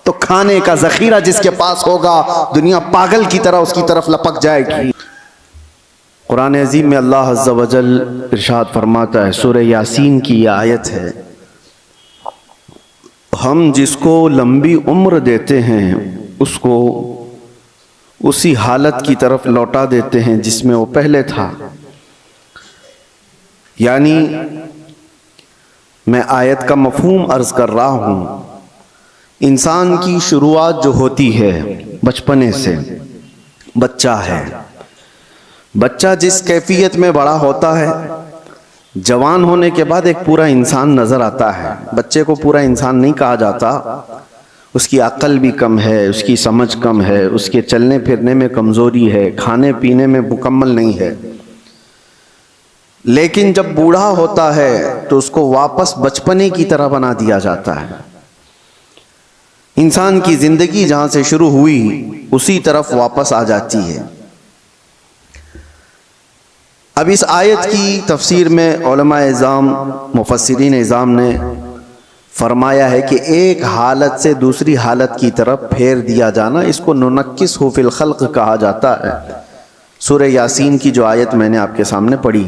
तो खाने का जखीरा जिसके पास होगा दुनिया पागल की तरह उसकी तरफ लपक जाएगी। कुरान अज़ीम में अल्लाह अज़्ज़ा वजल इरशाद फरमाता है, सूरह यासीन की ये आयत है, हम जिसको लंबी उम्र देते हैं उसको उसी हालत की तरफ लौटा देते हैं जिसमें वो पहले था। यानी मैं आयत का मफहूम अर्ज कर रहा हूं, इंसान की शुरुआत जो होती है बचपने से, बच्चा है, बच्चा जिस कैफियत में बड़ा होता है, जवान होने के बाद एक पूरा इंसान नजर आता है। बच्चे को पूरा इंसान नहीं कहा जाता, उसकी अक्ल भी कम है, उसकी समझ कम है, उसके चलने फिरने में कमजोरी है, खाने पीने में मुकम्मल नहीं है। लेकिन जब बूढ़ा होता है तो उसको वापस बचपने की तरह बना दिया जाता है। इंसान की जिंदगी जहां से शुरू हुई उसी तरफ वापस आ जाती है। अब इस आयत की तफसीर में उलमाए इज़ाम, मुफस्सिरीन इज़ाम ने फरमाया है कि एक हालत से दूसरी हालत की तरफ फेर दिया जाना, इसको नुनक्किसहु फिल खल्क़ कहा जाता है। सूरह यासीन की जो आयत मैंने आपके सामने पढ़ी,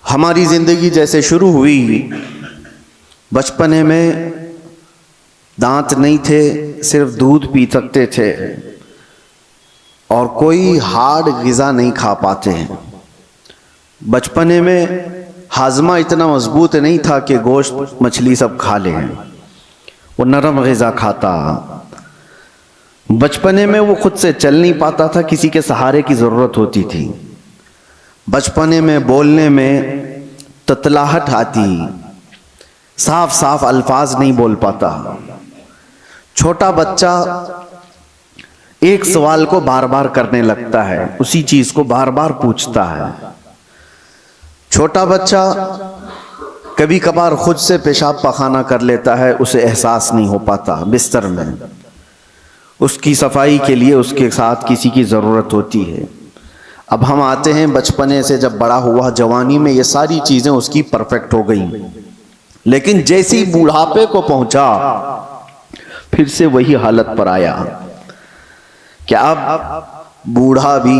हमारी जिंदगी जैसे शुरू हुई, बचपने में दांत नहीं थे, सिर्फ दूध पी सकते थे और कोई हार्ड ग़िज़ा नहीं खा पाते हैं। बचपने में हाजमा इतना मजबूत नहीं था कि गोश्त मछली सब खा लें, वो नरम ग़िज़ा खाता। बचपने में वो खुद से चल नहीं पाता था, किसी के सहारे की ज़रूरत होती थी। बचपने में बोलने में ततलाहट आती, साफ साफ अल्फाज नहीं बोल पाता। छोटा बच्चा एक सवाल को बार बार करने लगता है, उसी चीज को बार बार पूछता है। छोटा बच्चा कभी कभार खुद से पेशाब पखाना कर लेता है, उसे एहसास नहीं हो पाता बिस्तर में। उसकी सफाई के लिए उसके साथ किसी की ज़रूरत होती है। अब हम आते हैं बचपने से, जब बड़ा हुआ जवानी में ये सारी चीज़ें उसकी परफेक्ट हो गई, लेकिन जैसे ही बूढ़ापे को पहुंचा फिर से वही हालत पर आया कि अब बूढ़ा भी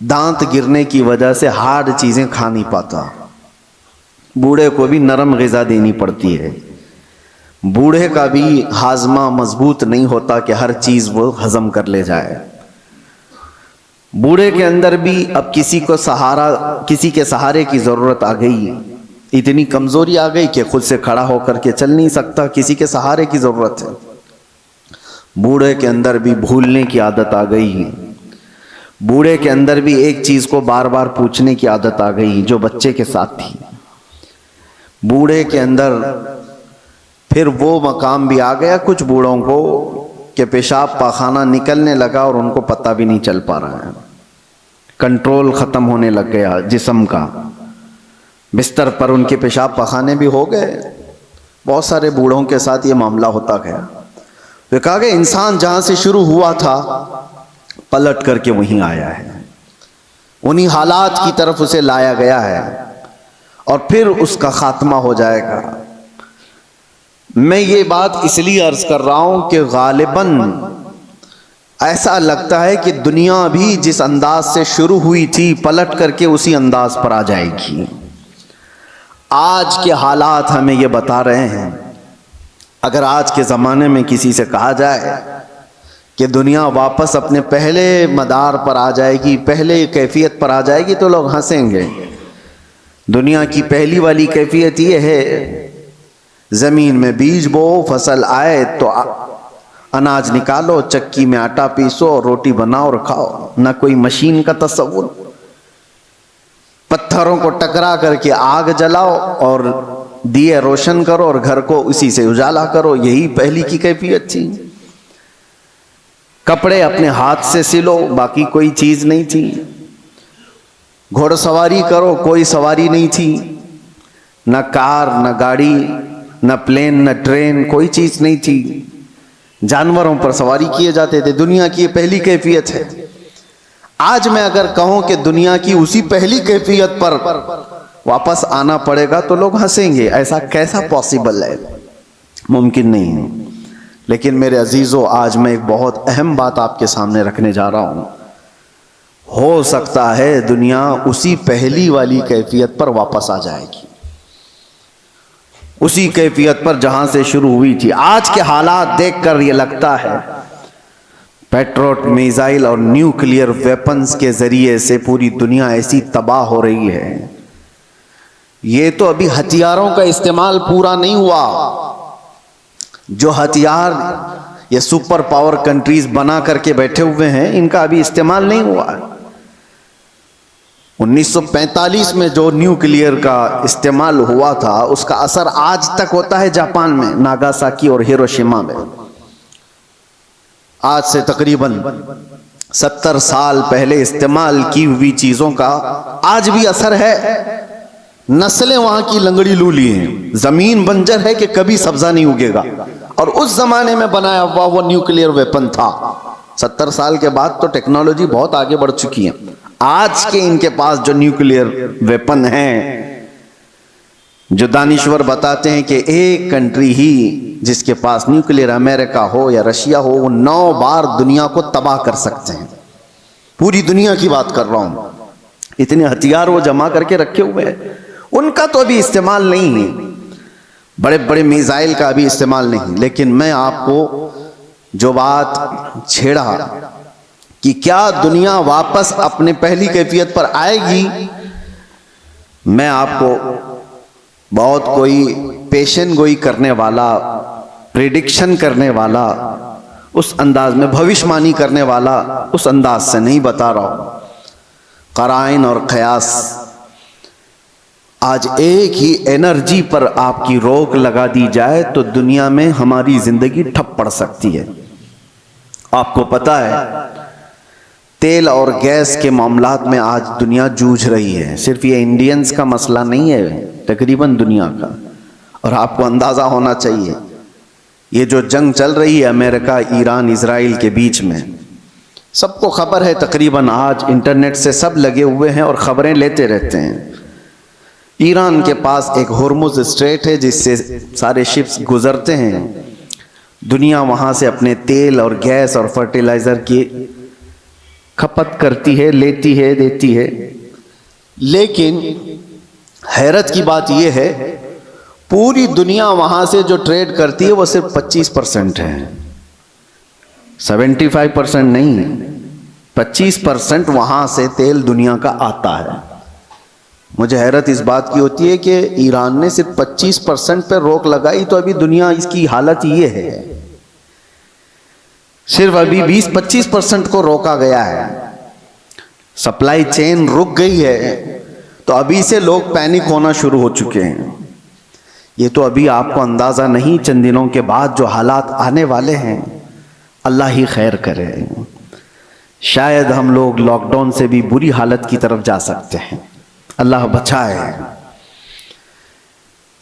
दांत गिरने की वजह से हार्ड चीज़ें खा नहीं पाता। बूढ़े को भी नरम ग़िज़ा देनी पड़ती है। बूढ़े का भी हाजमा मजबूत नहीं होता कि हर चीज़ वो हजम कर ले जाए। बूढ़े के अंदर भी अब किसी के सहारे की ज़रूरत आ गई। इतनी कमज़ोरी आ गई कि खुद से खड़ा होकर के चल नहीं सकता, किसी के सहारे की ज़रूरत है। बूढ़े के अंदर भी भूलने की आदत आ गई। बूढ़े के अंदर भी एक चीज़ को बार बार पूछने की आदत आ गई जो बच्चे के साथ थी। बूढ़े के अंदर फिर वो मकाम भी आ गया कुछ बूढ़ों को कि पेशाब पाखाना निकलने लगा और उनको पता भी नहीं चल पा रहा है। कंट्रोल ख़त्म होने लग गया जिस्म का। बिस्तर पर उनके पेशाब पखाने भी हो गए। बहुत सारे बूढ़ों के साथ ये मामला होता गया। तो कहा गया इंसान जहां से शुरू हुआ था पलट करके वहीं आया है, उन्हीं हालात की तरफ उसे लाया गया है और फिर उसका खात्मा हो जाएगा। मैं ये बात इसलिए अर्ज कर रहा हूं कि गालिबन ऐसा लगता है कि दुनिया भी जिस अंदाज से शुरू हुई थी पलट करके उसी अंदाज पर आ जाएगी। आज के हालात हमें ये बता रहे हैं। अगर आज के ज़माने में किसी से कहा जाए कि दुनिया वापस अपने पहले मदार पर आ जाएगी, पहले कैफियत पर आ जाएगी, तो लोग हंसेंगे। दुनिया की पहली वाली कैफियत ये है, ज़मीन में बीज बो, फसल आए तो अनाज निकालो, चक्की में आटा पीसो, रोटी बनाओ और खाओ। ना कोई मशीन का तस्वुर, पत्थरों को टकरा करके आग जलाओ और दिए रोशन करो और घर को उसी से उजाला करो, यही पहली की कैफियत थी। कपड़े अपने हाथ से सिलो, बाकी कोई चीज नहीं थी। घोड़सवारी करो, कोई सवारी नहीं थी। न कार, न गाड़ी, न प्लेन, न ट्रेन, कोई चीज नहीं थी। जानवरों पर सवारी किए जाते थे। दुनिया की ये पहली कैफियत है। आज मैं अगर कहूं कि दुनिया की उसी पहली कैफियत पर वापस आना पड़ेगा तो लोग हंसेंगे। ऐसा कैसा पॉसिबल है? मुमकिन नहीं है। लेकिन मेरे अजीजों, आज मैं एक बहुत अहम बात आपके सामने रखने जा रहा हूं। हो सकता है दुनिया उसी पहली वाली कैफियत पर वापस आ जाएगी, उसी कैफियत पर जहां से शुरू हुई थी। आज के हालात देखकर यह लगता है पेट्रोट मिसाइल और न्यूक्लियर वेपन्स के जरिए से पूरी दुनिया ऐसी तबाह हो रही है। ये तो अभी हथियारों का इस्तेमाल पूरा नहीं हुआ। जो हथियार ये सुपर पावर कंट्रीज बना करके बैठे हुए हैं, इनका अभी इस्तेमाल नहीं हुआ। 1945 में जो न्यूक्लियर का इस्तेमाल हुआ था, उसका असर आज तक होता है जापान में, नागासाकी और हिरोशिमा में। आज से तकरीबन 70 साल पहले इस्तेमाल की हुई चीजों का आज भी असर है। नस्लें वहां की लंगड़ी लूली हैं, जमीन बंजर है कि कभी सब्जा नहीं उगेगा। और उस जमाने में बनाया हुआ वो न्यूक्लियर वेपन था। 70 साल के बाद तो टेक्नोलॉजी बहुत आगे बढ़ चुकी है। आज के इनके पास जो न्यूक्लियर वेपन है, जो दानिश्वर बताते हैं कि एक कंट्री ही जिसके पास न्यूक्लियर, अमेरिका हो या रशिया हो, वो 9 बार दुनिया को तबाह कर सकते हैं। पूरी दुनिया की बात कर रहा हूं। इतने हथियार वो जमा करके रखे हुए हैं, उनका तो अभी इस्तेमाल नहीं है, बड़े बड़े मिसाइल का अभी इस्तेमाल नहीं। लेकिन मैं आपको जो बात छेड़ा कि क्या दुनिया वापस अपने पहली कैफियत पर आएगी, मैं आपको बहुत कोई पेशन गोई करने वाला, प्रेडिक्शन करने वाला, उस अंदाज में भविष्यवाणी करने वाला उस अंदाज से नहीं बता रहा हूं। कराइन और कयास, आज एक ही एनर्जी पर आपकी रोक लगा दी जाए तो दुनिया में हमारी जिंदगी ठप पड़ सकती है। आपको पता है तेल और गैस के मामलात में आज दुनिया जूझ रही है। सिर्फ ये इंडियंस का मसला नहीं है, तकरीबन दुनिया का। और आपको अंदाजा होना चाहिए, ये जो जंग चल रही है अमेरिका, ईरान, इजराइल के बीच में, सबको खबर है। तकरीबन आज इंटरनेट से सब लगे हुए हैं और खबरें लेते रहते हैं। ईरान के पास एक होर्मुज स्ट्रेट है जिससे सारे शिप्स गुजरते हैं। दुनिया वहां से अपने तेल और गैस और फर्टिलाइजर की खपत करती है, लेती है, देती है। लेकिन हैरत की बात यह है, पूरी दुनिया वहां से जो ट्रेड करती है वो सिर्फ 25% है, 75% नहीं, 25% वहां से तेल दुनिया का आता है। मुझे हैरत इस बात की होती है कि ईरान ने सिर्फ 25% पर रोक लगाई तो अभी दुनिया इसकी हालत ये है। सिर्फ अभी 20-25% को रोका गया है, सप्लाई चेन रुक गई है, तो अभी से लोग पैनिक होना शुरू हो चुके हैं। ये तो अभी आपको अंदाजा नहीं, चंद दिनों के बाद जो हालात आने वाले हैं, अल्लाह ही खैर करे। शायद हम लोग लॉकडाउन से भी बुरी हालत की तरफ जा सकते हैं, अल्लाह बचाए।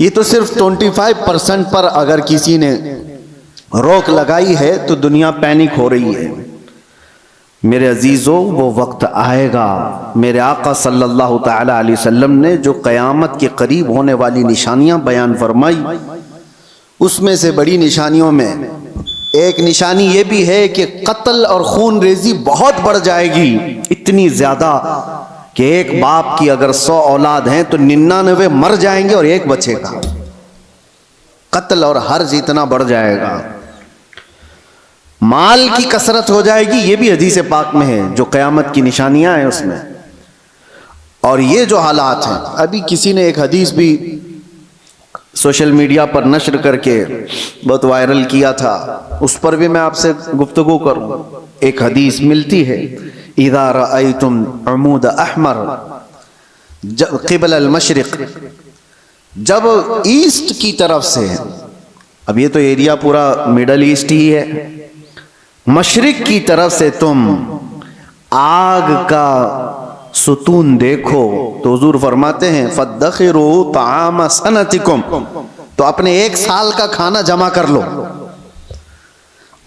ये तो सिर्फ 25% पर अगर किसी ने रोक लगाई है तो दुनिया पैनिक हो रही है। मेरे अजीजों, वो वक्त आएगा, मेरे आका सल्लल्लाहु ताला अलैहि वसल्लम ने जो क़यामत के करीब होने वाली निशानियां बयान फरमाई, उसमें से बड़ी निशानियों में एक निशानी ये भी है कि कत्ल और खून रेजी बहुत बढ़ जाएगी, इतनी ज्यादा कि एक बाप की अगर 100 औलाद हैं तो 99 मर जाएंगे और एक बचेगा। कत्ल और हर्ज इतना बढ़ जाएगा, माल की कसरत हो जाएगी, ये भी हदीस पाक में है, जो क़यामत की निशानियां हैं उसमें। और ये जो हालात हैं, अभी किसी ने एक हदीस भी सोशल मीडिया पर नश्र करके बहुत वायरल किया था, उस पर भी मैं आपसे गुफ्तगू करूं। एक हदीस मिलती है, इज़ा रअयतुम अमूद अहमर क़िबल अल-मशरिक़, जब ईस्ट की तरफ से, अब ये तो एरिया पूरा मिडल ईस्ट ही है, मशरिक की तरफ से तुम आग का सुतून देखो तो हुजूर फरमाते हैं फद्दखिरू ताम सनतिकुम, तो अपने 1 साल का खाना जमा कर लो।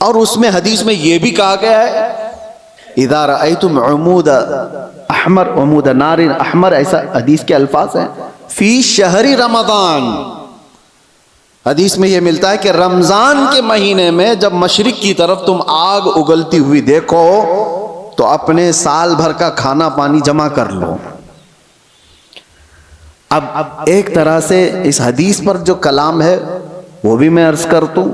और उसमें हदीस में यह भी कहा गया है, इज़ा रअयतुम उमूद अहमर उमूद नारिन अहमर, ऐसा हदीस के अल्फाज हैं, फी शहरी रमजान, हदीस में यह मिलता है कि रमजान के महीने में जब मशरिक की तरफ तुम आग उगलती हुई देखो तो अपने साल भर का खाना पानी जमा कर लो। अब एक तरह से इस हदीस पर जो कलाम है वो भी मैं अर्ज कर दूं।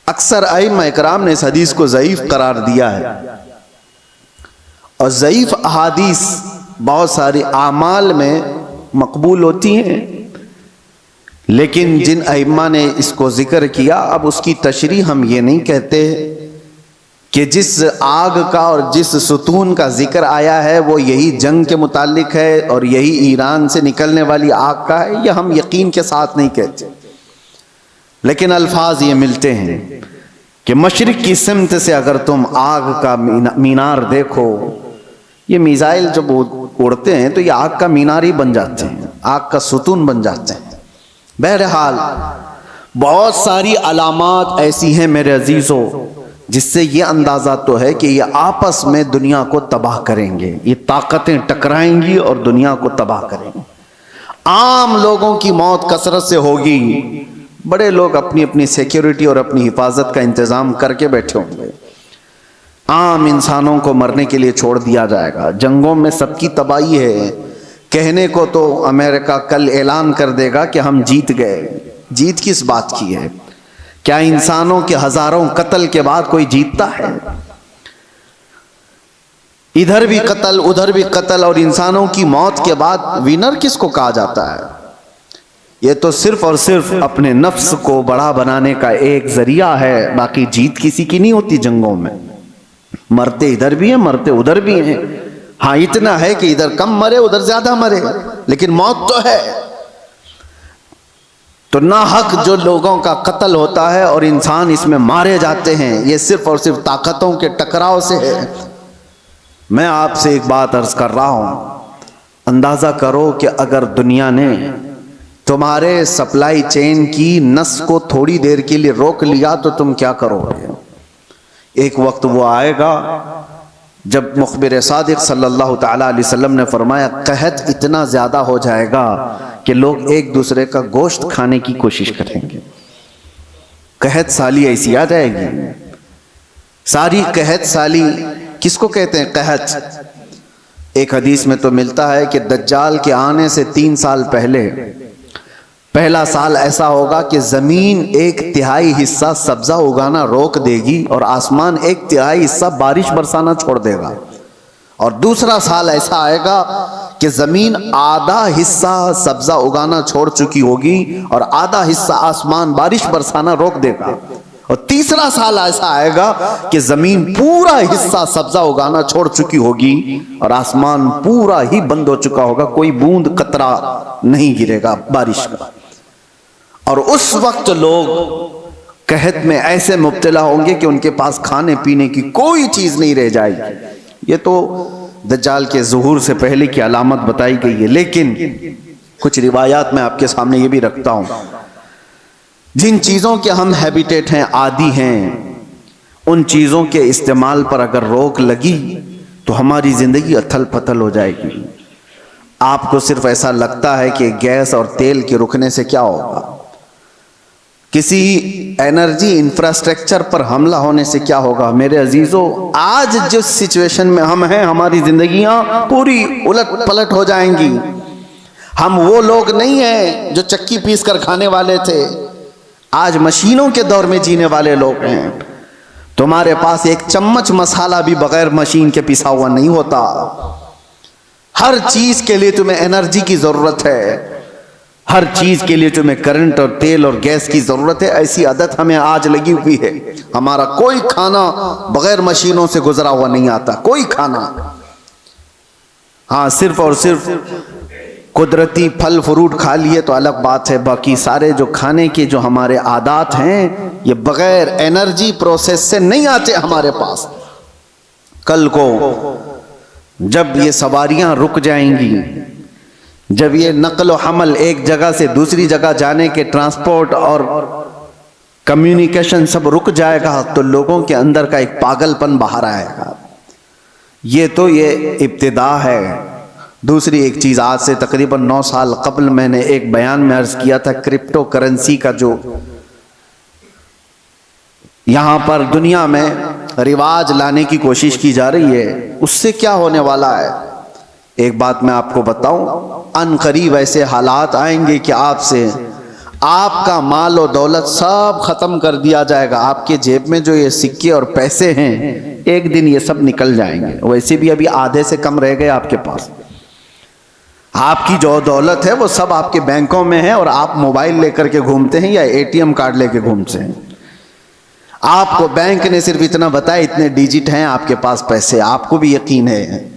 अक्सर आइम्मा इकराम ने इस हदीस को ज़ईफ करार दिया है, और ज़ईफ अहादीस बहुत सारी आमाल में मकबूल होती हैं, लेकिन जिन आइम्मा ने इसको जिक्र किया, अब उसकी तशरीह हम ये नहीं कहते कि जिस आग का और जिस सुतून का जिक्र आया है वो यही जंग के मुतालिक है और यही ईरान से निकलने वाली आग का है, यह हम यकीन के साथ नहीं कहते, लेकिन अल्फाज ये मिलते हैं कि मशरिक की सिमत से अगर तुम आग का मीनार देखो, ये मिसाइल जब उड़ते हैं तो ये आग का मीनार ही बन जाते हैं, आग का सुतून बन जाते हैं। बहरहाल बहुत सारी अलामात ऐसी हैं मेरे अजीजों जिससे ये अंदाजा तो है कि ये आपस में दुनिया को तबाह करेंगे, ये ताकतें टकराएंगी और दुनिया को तबाह करेंगे। आम लोगों की मौत कसरत से होगी, बड़े लोग अपनी अपनी सिक्योरिटी और अपनी हिफाजत का इंतजाम करके बैठे होंगे, आम इंसानों को मरने के लिए छोड़ दिया जाएगा। जंगों में सबकी तबाही है, कहने को तो अमेरिका कल ऐलान कर देगा कि हम जीत गए, जीत किस बात की है? क्या इंसानों के हजारों कत्ल के बाद कोई जीतता है? इधर भी कत्ल उधर भी कत्ल, और इंसानों की मौत के बाद विनर किसको कहा जाता है? ये तो सिर्फ और सिर्फ अपने नफ्स को बड़ा बनाने का एक जरिया है, बाकी जीत किसी की नहीं होती। जंगों में मरते इधर भी हैं, मरते उधर भी हैं। हाँ, इतना है कि इधर कम मरे उधर ज्यादा मरे, लेकिन मौत तो है। तो ना हक जो लोगों का कत्ल होता है और इंसान इसमें मारे जाते हैं, ये सिर्फ और सिर्फ ताकतों के टकराव से है। मैं आपसे एक बात अर्ज कर रहा हूं, अंदाजा करो कि अगर दुनिया ने तुम्हारे सप्लाई चेन की नस को थोड़ी देर के लिए रोक लिया तो तुम क्या करोगे? एक वक्त वो आएगा जब मुखबिर सादिक सल्लल्लाहु ताला अलैहि वसल्लम ने फरमाया, कहत इतना ज्यादा हो जाएगा कि लोग एक दूसरे का गोश्त खाने की कोशिश करेंगे। कहत साली ऐसी आ जाएगी, सारी कहत साली। किसको कहते हैं कहत? एक हदीस में तो मिलता है कि दज्जाल के आने से 3 साल पहले पहला साल ऐसा होगा कि जमीन 1/3 हिस्सा सब्जा उगाना रोक देगी और आसमान 1/3 हिस्सा बारिश बरसाना छोड़ देगा। और दूसरा साल ऐसा आएगा कि जमीन आधा हिस्सा सब्जा उगाना छोड़ चुकी होगी और आधा हिस्सा आसमान बारिश बरसाना रोक देगा। और तीसरा साल ऐसा आएगा कि जमीन पूरा हिस्सा सब्जा उगाना छोड़ चुकी होगी और आसमान पूरा ही बंद हो चुका होगा, कोई बूंद कतरा नहीं गिरेगा बारिश का। और उस वक्त लोग कहत में ऐसे मुब्तला होंगे कि उनके पास खाने पीने की कोई चीज नहीं रह जाएगी। ये तो दज्जाल के ज़ुहूर से पहले की अलामत बताई गई है, लेकिन कुछ रिवायात में आपके सामने ये भी रखता हूं। जिन चीज़ों के हम हैबिटेट हैं, आदी हैं, उन चीज़ों के इस्तेमाल पर अगर रोक लगी तो हमारी ज़िंदगी अथल पथल हो जाएगी। आपको सिर्फ ऐसा लगता है कि गैस और तेल के रुकने से क्या होगा, किसी एनर्जी इंफ्रास्ट्रक्चर पर हमला होने से क्या होगा। मेरे अजीजों, आज जिस सिचुएशन में हम हैं, हमारी जिंदगियां पूरी उलट पलट हो जाएंगी। हम वो लोग नहीं हैं जो चक्की पीस कर खाने वाले थे, आज मशीनों के दौर में जीने वाले लोग हैं। तुम्हारे पास एक चम्मच मसाला भी बगैर मशीन के पिसा हुआ नहीं होता। हर चीज के लिए तुम्हें एनर्जी की जरूरत है, हर चीज के लिए तुम्हें करंट और तेल और गैस की जरूरत है। ऐसी आदत हमें आज लगी हुई है। हमारा कोई खाना बगैर मशीनों से गुजरा हुआ नहीं आता, कोई खाना। हाँ, सिर्फ और सिर्फ कुदरती फल फ्रूट खा लिए तो अलग बात है, बाकी सारे जो खाने के जो हमारे आदात हैं ये बगैर एनर्जी प्रोसेस से नहीं आते हमारे पास। कल को जब ये सवारियां रुक जाएंगी, जब ये नक्ल हमल एक जगह से दूसरी जगह जाने के ट्रांसपोर्ट और कम्युनिकेशन सब रुक जाएगा, तो लोगों के अंदर का एक पागलपन बाहर आएगा। ये तो ये इब्तिदा है, दूसरी एक चीज़, आज से तकरीबन 9 साल कबल मैंने एक बयान में अर्ज किया था, क्रिप्टो करेंसी का जो यहाँ पर दुनिया में रिवाज लाने की कोशिश की जा रही है, उससे क्या होने वाला है। एक बात मैं आपको बताऊं, अनकरीब ऐसे हालात आएंगे कि आपसे आपका माल और दौलत सब खत्म कर दिया जाएगा। आपके जेब में जो ये सिक्के और पैसे हैं, एक दिन ये सब निकल जाएंगे। वैसे भी अभी आधे से कम रह गए आपके पास। आपकी जो दौलत है वो सब आपके बैंकों में है और आप मोबाइल लेकर के घूमते हैं या एटीएम कार्ड लेके घूमते हैं। आपको बैंक ने सिर्फ इतना बताया, इतने डिजिट हैं आपके पास पैसे, आपको भी यकीन है।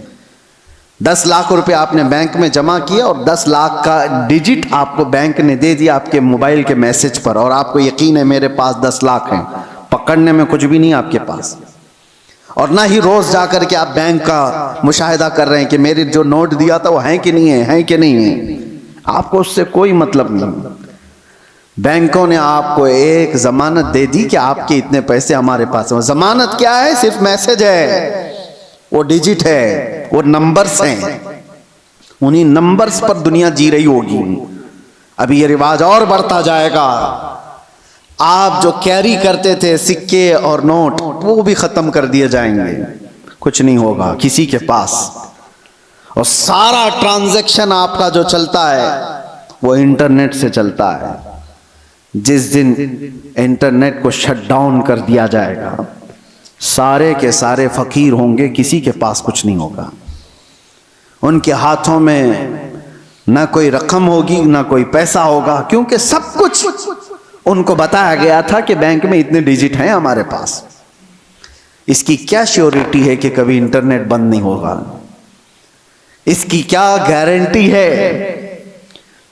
10 लाख रुपए आपने बैंक में जमा किया और 10 लाख का डिजिट आपको बैंक ने दे दिया आपके मोबाइल के मैसेज पर, और आपको यकीन है मेरे पास 10 लाख हैं। पकड़ने में कुछ भी नहीं आपके पास, और ना ही रोज जाकर के आप बैंक का मुशाहिदा कर रहे हैं कि मेरे जो नोट दिया था वो है कि नहीं है कि नहीं है। आपको उससे कोई मतलब नहीं। बैंकों ने आपको एक जमानत दे दी कि आपके इतने पैसे हमारे पास हैं। जमानत क्या है? सिर्फ मैसेज है, वो डिजिट है, वो नंबर्स हैं। उन्हीं नंबर्स पर दुनिया जी रही होगी। अभी ये रिवाज और बढ़ता जाएगा। आप जो कैरी करते थे सिक्के और नोट, वो भी खत्म कर दिए जाएंगे, कुछ नहीं होगा किसी के पास। और सारा ट्रांजैक्शन आपका जो चलता है वो इंटरनेट से चलता है। जिस दिन इंटरनेट को शट डाउन कर दिया जाएगा, सारे के सारे फकीर होंगे, किसी के पास कुछ नहीं होगा। उनके हाथों में ना कोई रकम होगी ना कोई पैसा होगा, क्योंकि सब कुछ उनको बताया गया था कि बैंक में इतने डिजिट हैं हमारे पास। इसकी क्या श्योरिटी है कि कभी इंटरनेट बंद नहीं होगा? इसकी क्या गारंटी है?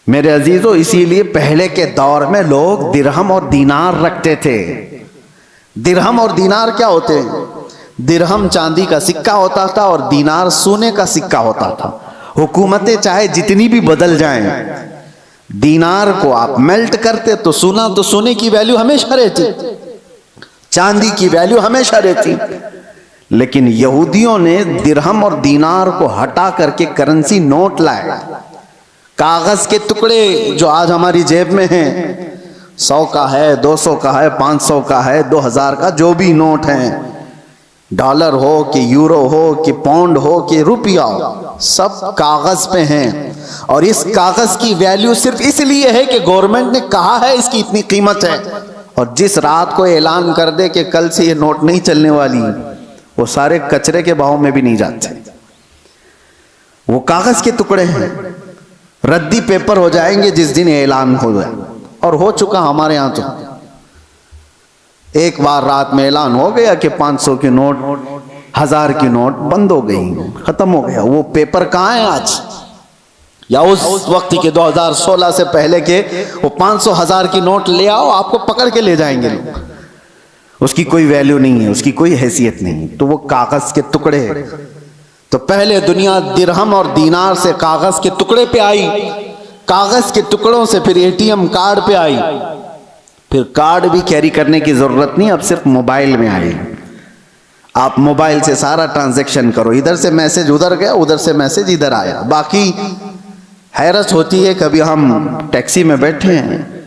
मेरे अजीजों, इसीलिए पहले के दौर में लोग दिरहम और दीनार रखते थे। दिरहम और दीनार क्या होते हैं? दिरहम चांदी का सिक्का होता था और दीनार सोने का सिक्का होता था। हुकूमतें चाहे जितनी भी बदल जाएं, दीनार को आप मेल्ट करते तो सोने की वैल्यू हमेशा रहती, चांदी की वैल्यू हमेशा रहती। लेकिन यहूदियों ने दिरहम और दीनार को हटा करके करेंसी नोट लाए। कागज के टुकड़े जो आज हमारी जेब में हैं, 100 का है, 200 का है, 500 का है, 2000 का, जो भी नोट हैं, डॉलर हो कि यूरो हो कि पाउंड हो कि रुपया हो, सब कागज पे हैं। और इस कागज की वैल्यू सिर्फ इसलिए है कि गवर्नमेंट ने कहा है इसकी इतनी कीमत है। और जिस रात को ऐलान कर दे कि कल से ये नोट नहीं चलने वाली, वो सारे कचरे के भाव में भी नहीं जाते। वो कागज के टुकड़े हैं, रद्दी पेपर हो जाएंगे जिस दिन ऐलान हो जाए। और हो चुका हमारे यहाँ। तो एक बार रात में ऐलान हो गया कि 500 की नोट, 1000 की नोट बंद हो गई, खत्म हो गया। वो पेपर कहाँ है आज? या उस वक्त के 2016 से पहले के वो 500 1000 की नोट ले आओ, आपको पकड़ के ले जाएंगे लोग। उसकी कोई वैल्यू नहीं है, उसकी कोई हैसियत नहीं। तो वो कागज के टुकड़े। तो पहले दुनिया दिरहम और दीनार से कागज के टुकड़े पे आई, कागज के टुकड़ों से फिर एटीएम कार्ड पे आई, फिर कार्ड भी कैरी करने की जरूरत नहीं, अब सिर्फ मोबाइल में आई। आप मोबाइल से सारा ट्रांजैक्शन करो, इधर से मैसेज उधर गया, उधर से मैसेज इधर आया। बाकी हैरत होती है, कभी हम टैक्सी में बैठे हैं,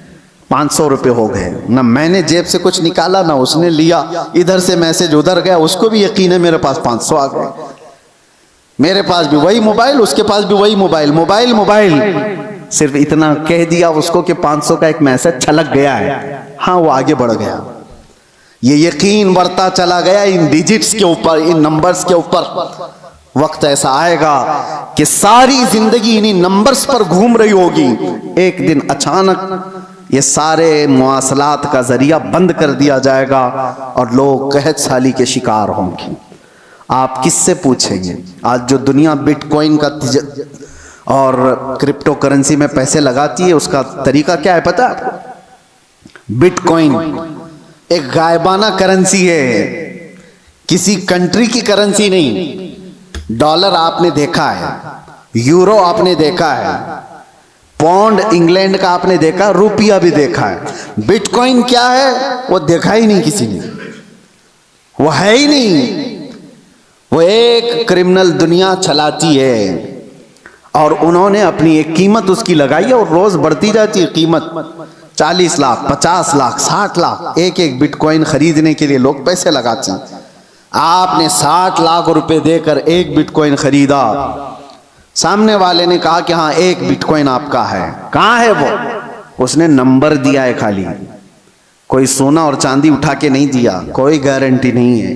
500 रुपये हो गए, ना मैंने जेब से कुछ निकाला ना उसने लिया, इधर से मैसेज उधर गया, उसको भी यकीन है मेरे पास 500 आ गए। मेरे पास भी वही मोबाइल, उसके पास भी वही मोबाइल, मोबाइल मोबाइल। सिर्फ इतना कह दिया उसको कि 500 का एक मैसेज छलक गया है, हाँ वो आगे बढ़ गया। ये यकीन बढ़ता चला गया इन डिजिट्स के ऊपर, इन नंबर्स के ऊपर। वक्त ऐसा आएगा कि सारी जिंदगी इन्हीं नंबर्स पर घूम रही होगी। एक दिन अचानक ये सारे मुआसलात का जरिया बंद कर दिया जाएगा और लोग कहत साली के शिकार होंगे। आप किससे पूछेंगे? आज जो दुनिया बिटकॉइन का और क्रिप्टो करेंसी में पैसे लगाती है, उसका तरीका क्या है पता है आपको? बिटकॉइन एक गायबाना करेंसी है, किसी कंट्री की करेंसी नहीं। डॉलर आपने देखा है, यूरो आपने देखा है, पाउंड इंग्लैंड का आपने देखा, रुपया भी देखा है। बिटकॉइन क्या है वो देखा ही नहीं किसी ने, वो है ही नहीं। वो एक क्रिमिनल दुनिया चलाती है। और उन्होंने अपनी एक कीमत उसकी लगाई है और रोज बढ़ती जाती है कीमत। 40 लाख, 50 लाख, 60 लाख एक एक बिटकॉइन खरीदने के लिए लोग पैसे लगाते हैं। आपने 60 लाख रुपए देकर एक बिटकॉइन खरीदा, सामने वाले ने कहा कि हाँ एक बिटकॉइन आपका है। कहाँ है वो? उसने नंबर दिया है खाली, कोई सोना और चांदी उठा के नहीं दिया, कोई गारंटी नहीं है।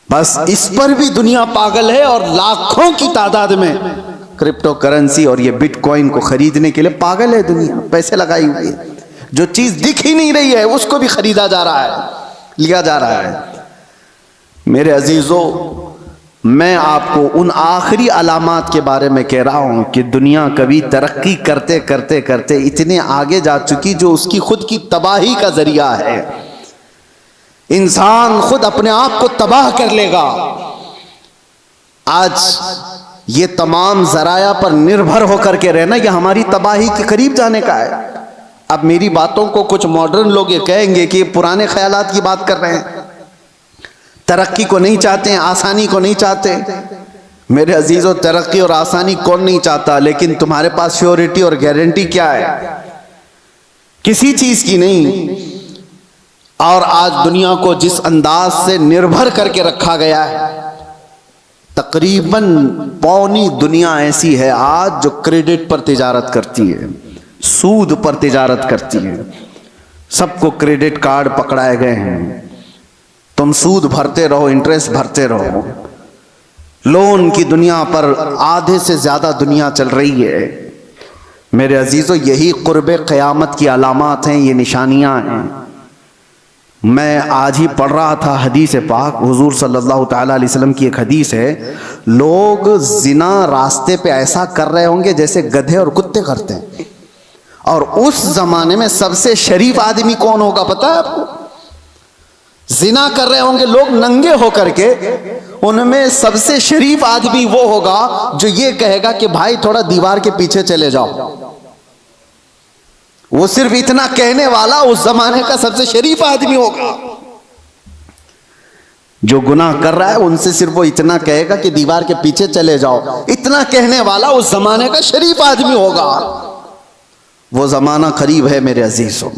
बस इस पर भी दुनिया पागल है और लाखों की तादाद में क्रिप्टो करेंसी और ये बिटकॉइन को खरीदने के लिए पागल है दुनिया, पैसे लगाई हुई है। जो चीज दिख ही नहीं रही है उसको भी खरीदा जा रहा है, लिया जा रहा है। मेरे अजीजों, मैं आपको उन आखिरी अलामात के बारे में कह रहा हूं कि दुनिया कभी तरक्की करते करते करते इतने आगे जा चुकी जो उसकी खुद की तबाही का जरिया है। इंसान खुद अपने आप को तबाह कर लेगा। आज ये तमाम जराया पर निर्भर होकर के रहना यह हमारी तबाही के करीब जाने का है। अब मेरी बातों को कुछ मॉडर्न लोग ये कहेंगे कि पुराने ख्यालात की बात कर रहे हैं, तरक्की को नहीं चाहते हैं, आसानी को नहीं चाहते। मेरे अजीजों, तरक्की और आसानी कौन नहीं चाहता, लेकिन तुम्हारे पास श्योरिटी और गारंटी क्या है? किसी चीज की नहीं। और आज दुनिया को जिस अंदाज से निर्भर करके रखा गया है, तकरीबन पौनी दुनिया ऐसी है आज जो क्रेडिट पर तिजारत करती है, सूद पर तिजारत करती है। सबको क्रेडिट कार्ड पकड़ाए गए हैं, तुम सूद भरते रहो, इंटरेस्ट भरते रहो। लोन की दुनिया पर आधे से ज्यादा दुनिया चल रही है। मेरे अजीजों, यही कुर्बे क़यामत की अलामात हैं, ये निशानियां हैं। मैं आज ही पढ़ रहा था हदीस पाक, हुजूर सल्लल्लाहु ताला अलैहि वसल्लम की एक हदीस है, लोग जिना रास्ते पे ऐसा कर रहे होंगे जैसे गधे और कुत्ते करते हैं। और उस जमाने में सबसे शरीफ आदमी कौन होगा पता है आपको? जिना कर रहे होंगे लोग नंगे होकर के, उनमें सबसे शरीफ आदमी वो होगा जो ये कहेगा कि भाई थोड़ा दीवार के पीछे चले जाओ। वो सिर्फ इतना कहने वाला उस जमाने का सबसे शरीफ आदमी होगा। जो गुनाह कर रहा है उनसे सिर्फ वो इतना कहेगा कि दीवार के पीछे चले जाओ, इतना कहने वाला उस जमाने का शरीफ आदमी होगा। वो जमाना करीब है मेरे अजीजों।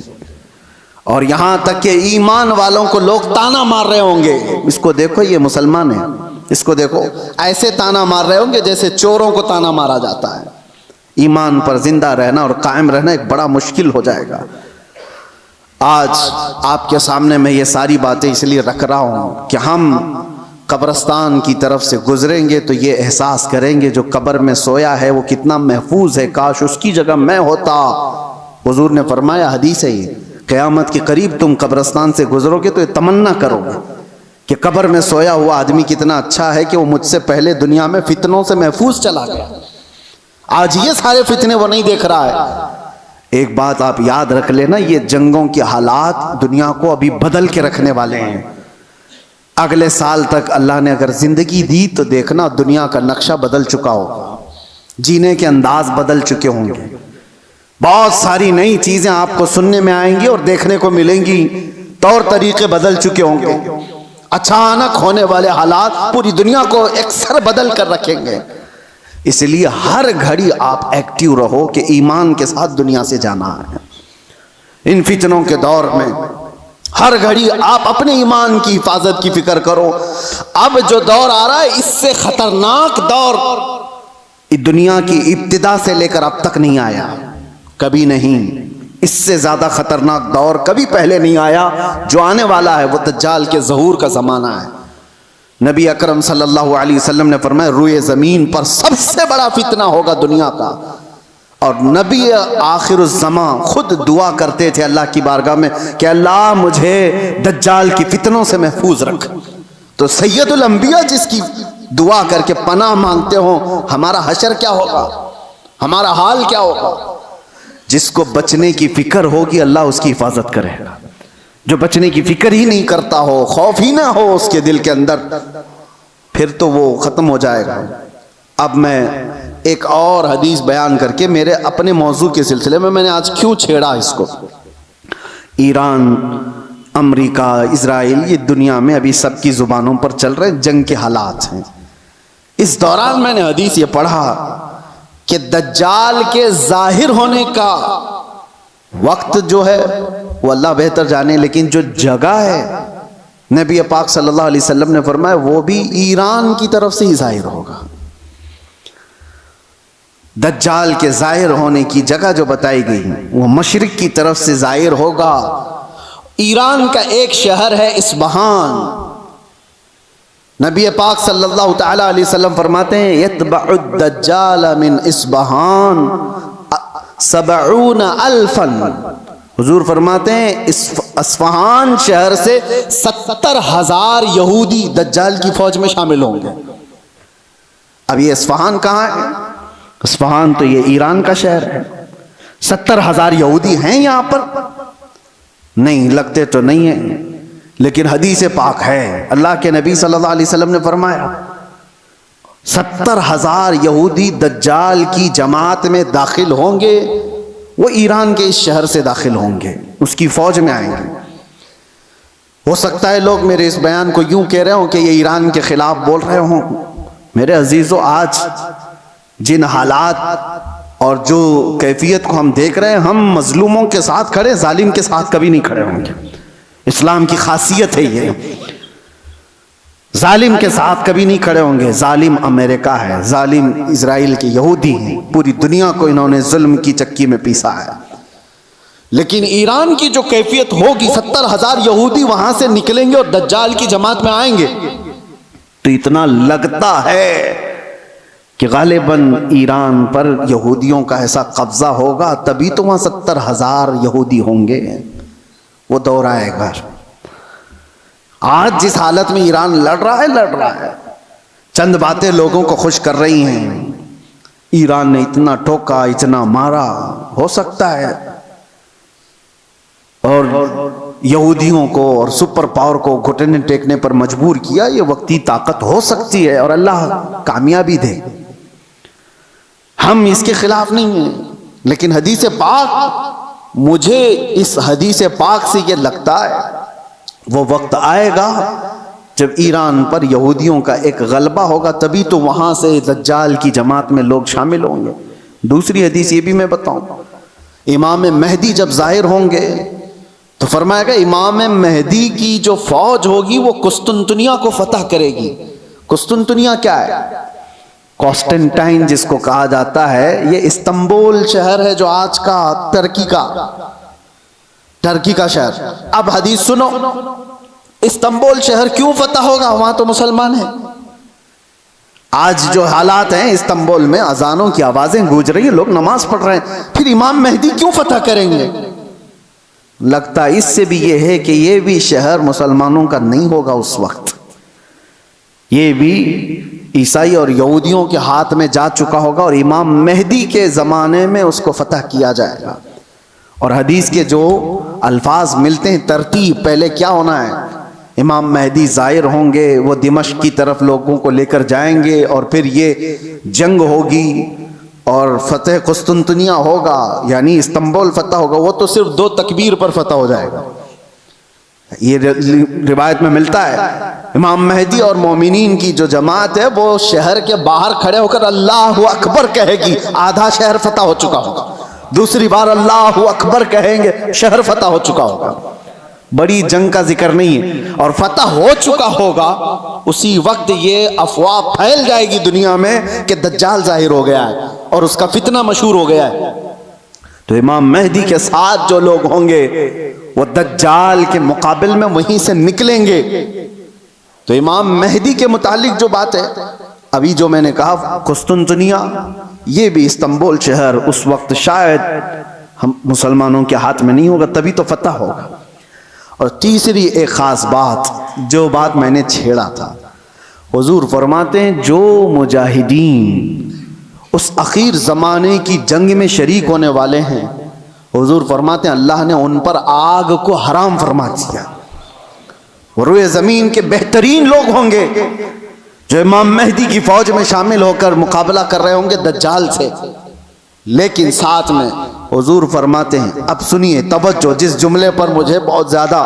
और यहां तक कि ईमान वालों को लोग ताना मार रहे होंगे, इसको देखो ये मुसलमान है, इसको देखो, ऐसे ताना मार रहे होंगे जैसे चोरों को ताना मारा जाता है। ईमान पर जिंदा रहना और कायम रहना एक बड़ा मुश्किल हो जाएगा। आज आपके सामने मैं ये सारी बातें इसलिए रख रहा हूं कि हम कब्रिस्तान की तरफ से गुजरेंगे तो ये एहसास करेंगे जो कब्र में सोया है वो कितना महफूज है, काश उसकी जगह मैं होता। हुजूर ने फरमाया, हदीस है ये, क़यामत के करीब तुम कब्रिस्तान से गुजरोगे तो ये तमन्ना करोगे कि कब्र में सोया हुआ आदमी कितना अच्छा है कि वो मुझसे पहले दुनिया में फितनों से महफूज चला गया। आज ये सारे फितने वो नहीं देख रहा है। एक बात आप याद रख लेना, ये जंगों के हालात दुनिया को अभी बदल के रखने वाले हैं। अगले साल तक अल्लाह ने अगर जिंदगी दी तो देखना दुनिया का नक्शा बदल चुका होगा, जीने के अंदाज बदल चुके होंगे, बहुत सारी नई चीजें आपको सुनने में आएंगी और देखने को मिलेंगी, तौर तरीके बदल चुके होंगे। अचानक होने वाले हालात पूरी दुनिया को एकसर बदल कर रखेंगे। इसलिए हर घड़ी आप एक्टिव रहो कि ईमान के साथ दुनिया से जाना है। इन फितनों के दौर में हर घड़ी आप अपने ईमान की हिफाजत की फिक्र करो। अब जो दौर आ रहा है इससे खतरनाक दौर इस दुनिया की इब्तिदा से लेकर अब तक नहीं आया, कभी नहीं। इससे ज्यादा खतरनाक दौर कभी पहले नहीं आया। जो आने वाला है वो दज्जाल के ज़हूर का जमाना है। नबी अकरम सल्लल्लाहु अलैहि वसल्लम ने फरमाया, रुए जमीन पर सबसे बड़ा फितना होगा दुनिया का। और नबी आखिरुज़्ज़मा खुद दुआ करते थे अल्लाह की बारगाह में कि अल्लाह मुझे दज्जाल की फितनों से महफूज रख। तो सैयदुल अंबिया जिसकी दुआ करके पनाह मांगते हो, हमारा हशर क्या होगा, हमारा हाल क्या होगा। जिसको बचने की फिक्र होगी अल्लाह उसकी हिफाजत करेगा। जो बचने की फिक्र ही नहीं करता हो, खौफ ही ना हो उसके दिल के अंदर, फिर तो वो खत्म हो जाएगा। अब मैं एक और हदीस बयान करके मेरे अपने मौजू के सिलसिले में, मैंने आज क्यों छेड़ा इसको, ईरान, अमेरिका, इजराइल, ये दुनिया में अभी सबकी जुबानों पर चल रहे जंग के हालात हैं। इस दौरान मैंने हदीस ये पढ़ा कि दज्जाल के जाहिर होने का वक्त जो है वो अल्लाह बेहतर जाने, लेकिन जो जगह है नबी पाक सल्लल्लाहु अलैहि वसल्लम ने फरमाया वो भी ईरान की तरफ से ही जाहिर होगा। दज्जाल के जाहिर होने की जगह जो बताई गई वो मशरिक की तरफ से जाहिर होगा। ईरान का एक शहर है इस्फहान। नबी पाक सल्लल्लाहु तआला अलैहि वसल्लम फरमाते हैं यतबउ दज्जाल मिन इस्फहान 70 अल्फन। हुजूर फरमाते हैं इस्फहान शहर से 70,000 यहूदी दज्जाल की फौज में शामिल होंगे। अब ये इस्फहान कहाँ है? इस्फहान तो ये ईरान का शहर है। 70,000 यहूदी हैं यहां पर? नहीं, लगते तो नहीं है, लेकिन हदीस पाक है। अल्लाह के नबी सल्लल्लाहु अलैहि वसल्लम ने फरमाया 70,000 यहूदी दज्जाल की जमात में दाखिल होंगे। वो ईरान के इस शहर से दाखिल होंगे, उसकी फौज में आएंगे। हो सकता है लोग मेरे इस बयान को यूं कह रहे हो कि ये ईरान के खिलाफ बोल रहे हो। मेरे अजीजों, आज जिन हालात और जो कैफियत को हम देख रहे हैं, हम मजलूमों के साथ खड़े, जालिम के साथ कभी नहीं खड़े होंगे। इस्लाम की खासियत है ये, जालिम के साथ कभी नहीं खड़े होंगे। जालिम अमेरिका है, जालिम इजराइल के यहूदी हैं, पूरी दुनिया को इन्होंने जुल्म की चक्की में पीसा है। लेकिन ईरान की जो कैफियत होगी, 70,000 यहूदी वहां से निकलेंगे और दज्जाल की जमात में आएंगे, तो इतना लगता है कि गालिबन ईरान पर यहूदियों का ऐसा कब्जा होगा, तभी तो वहां 70,000 यहूदी होंगे। वो दौर आएगा। आज जिस हालत में ईरान लड़ रहा है, चंद बातें लोगों को खुश कर रही हैं। ईरान ने इतना ठोका, इतना मारा, हो सकता है, और यहूदियों को और सुपर पावर को घुटने टेकने पर मजबूर किया। ये वक्ती ताकत हो सकती है और अल्लाह कामयाबी दे, हम इसके खिलाफ नहीं हैं। लेकिन हदीस पाक, मुझे इस हदीस पाक से ये लगता है वो वक्त आएगा जब ईरान पर यहूदियों का एक गलबा होगा, तभी तो वहां से दज्जाल की जमात में लोग शामिल होंगे। दूसरी हदीस ये भी मैं बताऊं, इमाम मेहदी जब जाहिर होंगे तो फरमाएगा इमाम मेहदी की जो फौज होगी वो कुस्तुनतुनिया को फतह करेगी। कुस्तुनतुनिया क्या है? कॉन्स्टेंटाइन जिसको कहा जाता है, ये इस्तांबुल शहर है जो आज का टर्की का शहर। अब हदीस सुनो, इस्तांबुल शहर क्यों फतह होगा? वहां तो मुसलमान हैं। आज जो हालात हैं इस्तांबुल में, अजानों की आवाजें गूंज रही है, लोग नमाज पढ़ रहे हैं, फिर इमाम मेहदी क्यों फतह करेंगे? लगता इससे भी ये है कि ये भी शहर मुसलमानों का नहीं होगा उस वक्त, ये भी ईसाई और यहूदियों के हाथ में जा चुका होगा और इमाम मेहदी के ज़माने में उसको फतह किया जाएगा। और हदीस के जो अल्फाज मिलते हैं, तरतीब, पहले क्या होना है? इमाम मेहदी ज़ाहिर होंगे, वो दिमश्क की तरफ लोगों को लेकर जाएंगे और फिर ये जंग होगी और फतेह कुस्तुनतुनिया होगा, यानी इस्तांबुल फतह होगा। वो तो सिर्फ 2 तकबीर पर फतह हो जाएगा, ये रिवायत में मिलता है। इमाम मेहदी और मोमिनीन की जो जमात है वो शहर के बाहर खड़े होकर अल्लाहु अकबर कहेगी, आधा शहर फतह हो चुका होगा। दूसरी बार अल्लाहु अकबर कहेंगे, शहर फतह हो चुका होगा। बड़ी जंग का जिक्र नहीं है, और फतह हो चुका होगा उसी वक्त ये अफवाह फैल जाएगी दुनिया में कि दज्जाल जाहिर हो गया है और उसका फितना मशहूर हो गया है। तो इमाम मेहदी के साथ जो लोग होंगे वो दज्जाल के मुकाबिल में वहीं से निकलेंगे। तो इमाम मेहदी के मुतालिक जो बात है, अभी जो मैंने कहा कुस्तुनतुनिया, ये भी इस्तांबुल शहर उस वक्त शायद हम मुसलमानों के हाथ में नहीं होगा, तभी तो फतह होगा। और तीसरी एक खास बात, जो बात मैंने छेड़ा था, हुजूर फरमाते हैं जो मुजाहिदीन उस आखिर ज़माने की जंग में शरीक होने वाले हैं, हुजूर फरमाते हैं अल्लाह ने उन पर आग को हराम फरमा दिया। रुए ज़मीन के बेहतरीन लोग होंगे जो इमाम मेहदी की फौज में शामिल होकर मुकाबला कर रहे होंगे दज्जाल से। लेकिन साथ में हुजूर फरमाते हैं, अब सुनिए तवज्जो, जिस जुमले पर मुझे बहुत ज़्यादा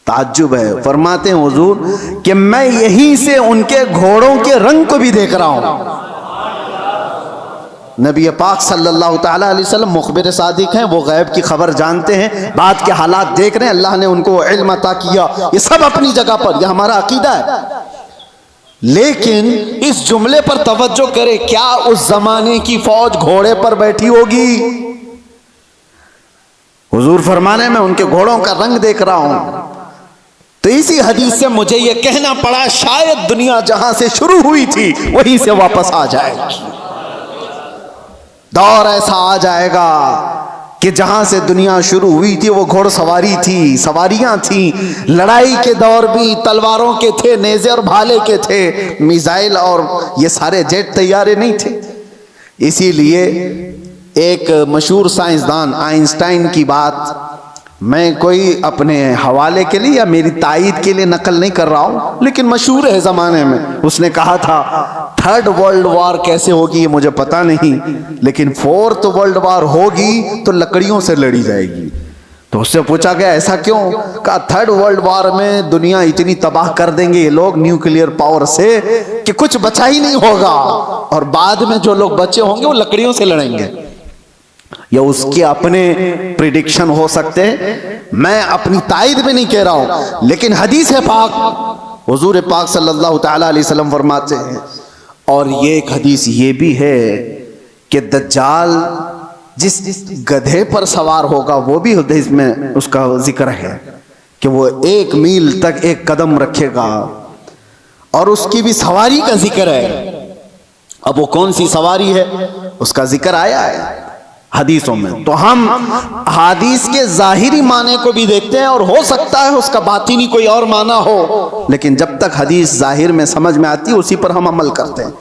ताज्जुब है। फरमाते हैं हुजूर कि मैं यहीं से उनके घोड़ों के रंग को भी देख रहा हूं। नबी पाक सल्लल्लाहु ताला अलैहि वसल्लम मुखबिर सादिक हैं, वो गैब की खबर जानते हैं, बाद के हालात देख रहे हैं, अल्लाह ने उनको इल्म अता किया। ये सब अपनी जगह पर, यह हमारा अकीदा है। लेकिन इस जुमले पर तवज्जो करें, क्या उस जमाने की फौज घोड़े पर बैठी होगी? हुजूर फरमाने में उनके घोड़ों का रंग देख रहा हूं। तो इसी हदीस से मुझे यह कहना पड़ा, शायद दुनिया जहां से शुरू हुई थी वहीं से वापस आ जाएगी। दौर ऐसा आ जाएगा कि जहां से दुनिया शुरू हुई थी वो घोड़सवारी थी, सवारियां थी। लड़ाई के दौर भी तलवारों के थे, नेज़े और भाले के थे, मिसाइल और ये सारे जेट तैयारे नहीं थे। इसीलिए एक मशहूर साइंसदान आइंस्टाइन की बात मैं कोई अपने हवाले के लिए या मेरी तायीद के लिए नकल नहीं कर रहा हूं, लेकिन मशहूर है जमाने में। उसने कहा था थर्ड वर्ल्ड वॉर कैसे होगी ये मुझे पता नहीं, लेकिन फोर्थ वर्ल्ड वॉर होगी तो लकड़ियों से लड़ी जाएगी। तो उससे पूछा गया ऐसा क्यों? कहा थर्ड वर्ल्ड वॉर में दुनिया इतनी तबाह कर देंगे ये लोग न्यूक्लियर पावर से कि कुछ बचा ही नहीं होगा, और बाद में जो लोग बचे होंगे वो लकड़ियों से लड़ेंगे। या उसके अपने प्रिडिक्शन हो सकते हैं, मैं अपनी तायद में नहीं कह रहा हूं, लेकिन हदीस है पाक, हुजूर पाक सल्लल्लाहु ताला अलैहि वसल्लम फरमाते हैं। और ये एक हदीस ये भी है कि दज्जाल जिस गधे पर सवार होगा वो भी हदीस में उसका जिक्र है कि वो 1 मील तक एक कदम रखेगा, और उसकी भी सवारी का जिक्र है। अब वो कौन सी सवारी है उसका जिक्र आया है हदीसों में। तो हम हदीस के जाहिरी माने को भी देखते हैं, और हो सकता है उसका बातिनी कोई और माना हो, लेकिन जब तक हदीस जाहिर में समझ में आती है उसी पर हम अमल करते हैं।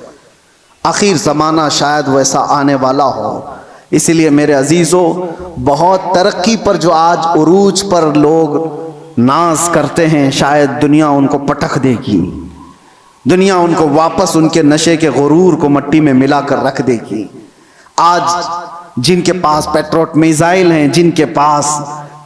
आखिर ज़माना शायद वैसा आने वाला हो। इसलिए मेरे अजीज़ों, बहुत तरक्की पर जो आज उरूज पर लोग नाज करते हैं, शायद दुनिया उनको पटक देगी, दुनिया उनको वापस उनके नशे के गुरूर को मट्टी में मिलाकर रख देगी। आज जिनके पास पेट्रोट मिसाइल हैं, जिनके पास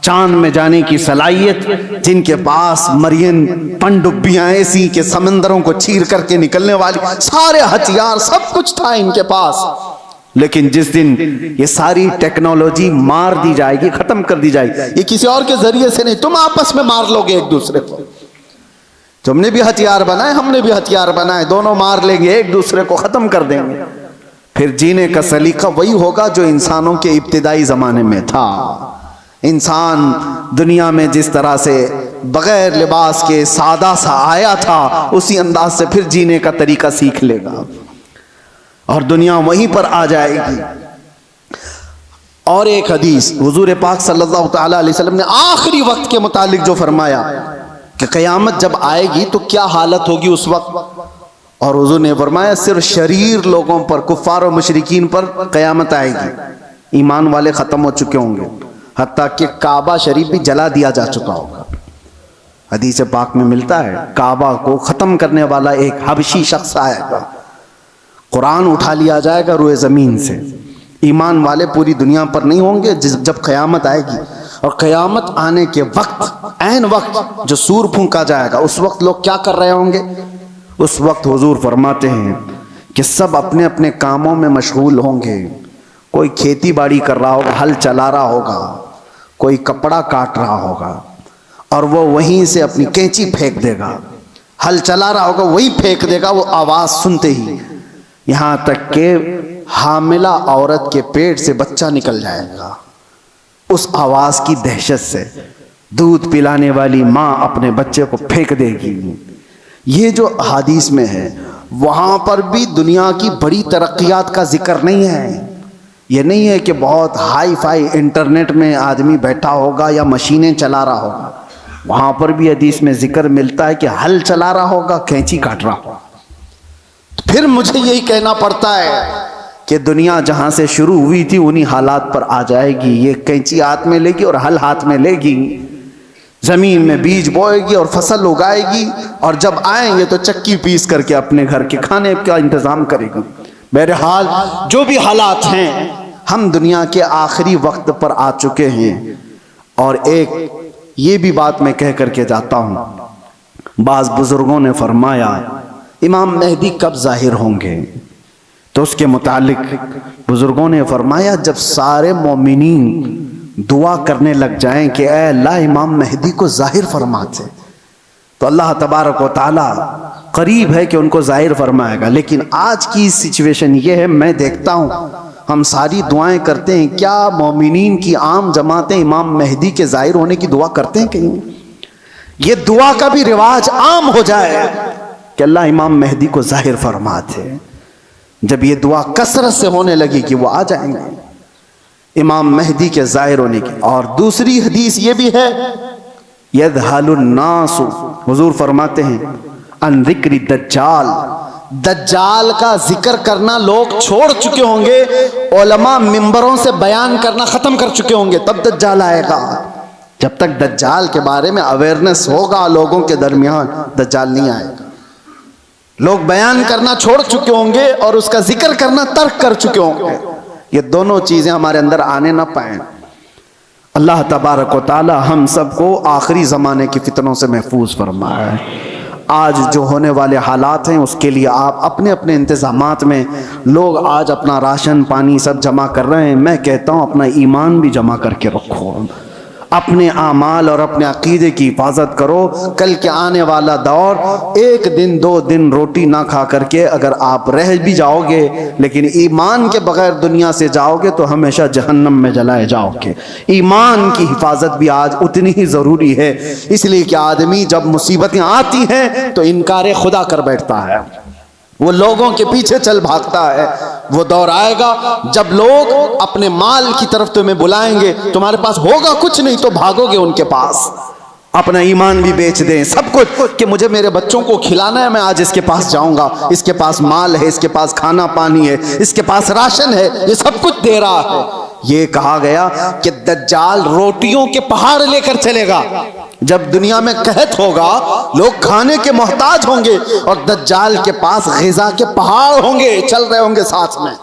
चांद में जाने की सलाहियत, जिनके पास मरियन पनडुब्बियां ऐसी के समंदरों को चीर करके निकलने वाली सारे हथियार सब कुछ था इनके पास, लेकिन जिस दिन ये सारी टेक्नोलॉजी मार दी जाएगी, खत्म कर दी जाएगी, ये किसी और के जरिए से नहीं, तुम आपस में मार लोगे एक दूसरे को। तुमने भी हथियार बनाए, हमने भी हथियार बनाए, दोनों मार लेंगे, एक दूसरे को खत्म कर देंगे। फिर जीने का सलीका वही होगा जो इंसानों के इब्तिदाई जमाने में था। इंसान दुनिया में जिस तरह से बगैर लिबास के सादा सा आया था, उसी अंदाज से फिर जीने का तरीका सीख लेगा और दुनिया वहीं पर आ जाएगी। और एक हदीस हुजूर पाक सल्लल्लाहु ताला अलैहि वसल्लम ने आखिरी वक्त के मुतालिक जो फरमाया कि क़यामत जब आएगी तो क्या हालत होगी उस वक्त, और हुजूर ने फरमाया सिर्फ शरीर लोगों पर, कुफ्फार और मुशरिकीन पर क़यामत आएगी। ईमान वाले ख़त्म हो चुके होंगे, हत्ता कि काबा शरीफ भी जला दिया जा चुका होगा। हदीस पाक में मिलता है काबा को ख़त्म करने वाला एक हबशी शख्स आएगा, कुरान उठा लिया जाएगा रुए ज़मीन से। ईमान वाले पूरी दुनिया पर नहीं होंगे जब क़यामत आएगी, और क़यामत आने के वक्त, ऐन वक्त जो सूर फूंका जाएगा, उस वक्त लोग क्या कर रहे होंगे? उस वक्त हुजूर फरमाते हैं कि सब अपने अपने कामों में मशगूल होंगे। कोई खेती बाड़ी कर रहा होगा, हल चला रहा होगा, कोई कपड़ा काट रहा होगा, और वो वहीं से अपनी कैंची फेंक देगा। हल चला रहा होगा, वही फेंक देगा वो आवाज़ सुनते ही, यहाँ तक कि हामिला औरत के पेट से बच्चा निकल जाएगा उस आवाज़ की दहशत से। दूध पिलाने वाली माँ अपने बच्चे को फेंक देगी। ये जो हदीस में है, वहाँ पर भी दुनिया की बड़ी तरक्कियात का जिक्र नहीं है। ये नहीं है कि बहुत हाई फाई इंटरनेट में आदमी बैठा होगा या मशीनें चला रहा होगा, वहाँ पर भी हदीस में जिक्र मिलता है कि हल चला रहा होगा, कैंची काट रहा होगा। तो फिर मुझे यही कहना पड़ता है कि दुनिया जहाँ से शुरू हुई थी उन्हीं हालात पर आ जाएगी। ये कैंची हाथ में लेगी और हल हाथ में लेगी, जमीन में बीज बोएगी और फसल उगाएगी, और जब आएंगे तो चक्की पीस करके अपने घर के खाने का इंतजाम करेगी। बहरहाल जो भी हालात हैं, हम दुनिया के आखिरी वक्त पर आ चुके हैं, और एक ये भी बात मैं कह करके जाता हूँ, बाज़ बुजुर्गों ने फरमाया इमाम मेहदी कब जाहिर होंगे, तो उसके मुतालिक बुजुर्गों ने फरमाया जब सारे मोमिनीन दुआ करने लग जाएं कि ऐ अल्लाह इमाम मेहदी को जाहिर फरमाते, तो अल्लाह तबारक व तआला करीब है कि उनको जाहिर फरमाएगा। लेकिन आज की सिचुएशन ये है, मैं देखता हूँ हम सारी दुआएं करते हैं, क्या मोमिनीन की आम जमातें इमाम मेहदी के जाहिर होने की दुआ करते हैं? कहीं ये दुआ का भी रिवाज आम हो जाए कि अल्लाह इमाम मेहदी को जाहिर फरमाते। जब ये दुआ कसरत से होने लगी कि वो आ जाएंगे इमाम मेहदी के जाहिर होने की। और दूसरी हदीस ये भी है, यदहलुन्नासु, हुजूर फरमाते हैं अन जिक्रि दज्जाल, दज्जाल का जिक्र करना लोग छोड़ चुके होंगे, उलमा मिंबरों से बयान करना खत्म कर चुके होंगे, तब दज्जाल आएगा। जब तक दज्जाल के बारे में अवेयरनेस होगा लोगों के दरमियान, दज्जाल नहीं आएगा। लोग बयान करना छोड़ चुके होंगे और उसका जिक्र करना तर्क कर चुके होंगे। ये दोनों चीजें हमारे अंदर आने ना पाए। अल्लाह तबारक व तआला हम सबको आखिरी ज़माने की फितनों से महफूज फरमाए। आज जो होने वाले हालात हैं उसके लिए आप अपने अपने इंतज़ामात में, लोग आज अपना राशन पानी सब जमा कर रहे हैं, मैं कहता हूँ अपना ईमान भी जमा करके रखो, अपने आमाल और अपने अकीदे की हिफाजत करो। कल के आने वाला दौर, एक दिन दो दिन रोटी ना खा करके अगर आप रह भी जाओगे लेकिन ईमान के बगैर दुनिया से जाओगे तो हमेशा जहन्नम में जलाए जाओगे। ईमान की हिफाजत भी आज उतनी ही ज़रूरी है, इसलिए कि आदमी जब मुसीबतें आती हैं तो इनकार खुदा कर बैठता है, वो लोगों के पीछे चल भागता है। वो दौर आएगा जब लोग अपने माल की तरफ तुम्हें बुलाएंगे, तुम्हारे पास होगा कुछ नहीं तो भागोगे उनके पास, अपना ईमान भी बेच दें, सब कुछ, कि मुझे मेरे बच्चों को खिलाना है, मैं आज इसके पास जाऊंगा, इसके पास माल है, इसके पास खाना पानी है, इसके पास राशन है, ये सब कुछ दे रहा है। ये कहा गया कि दज्जाल रोटियों के पहाड़ लेकर चलेगा। जब दुनिया में कहत होगा, लोग खाने के मोहताज होंगे और दज्जाल के पास ग़िज़ा के पहाड़ होंगे, चल रहे होंगे साथ में,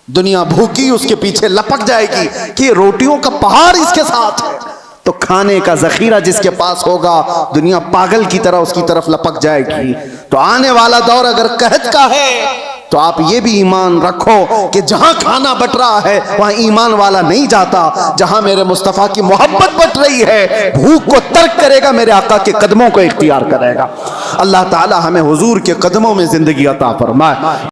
दुनिया भूखी उसके पीछे लपक जाएगी कि रोटियों का पहाड़ इसके साथ है। तो खाने का ज़ख़ीरा जिसके पास होगा, दुनिया पागल की तरह उसकी तरफ लपक जाएगी। तो आने वाला दौर अगर कहत का है तो आप ये भी ईमान रखो कि जहां खाना बट रहा है वहां ईमान वाला नहीं जाता। जहां मेरे मुस्तफ़ा की मोहब्बत बट रही है, भूख को तर्क करेगा, मेरे आका के कदमों को इख्तियार करेगा। अल्लाह ताला हमें हुजूर के कदमों में जिंदगी अता फरमाए।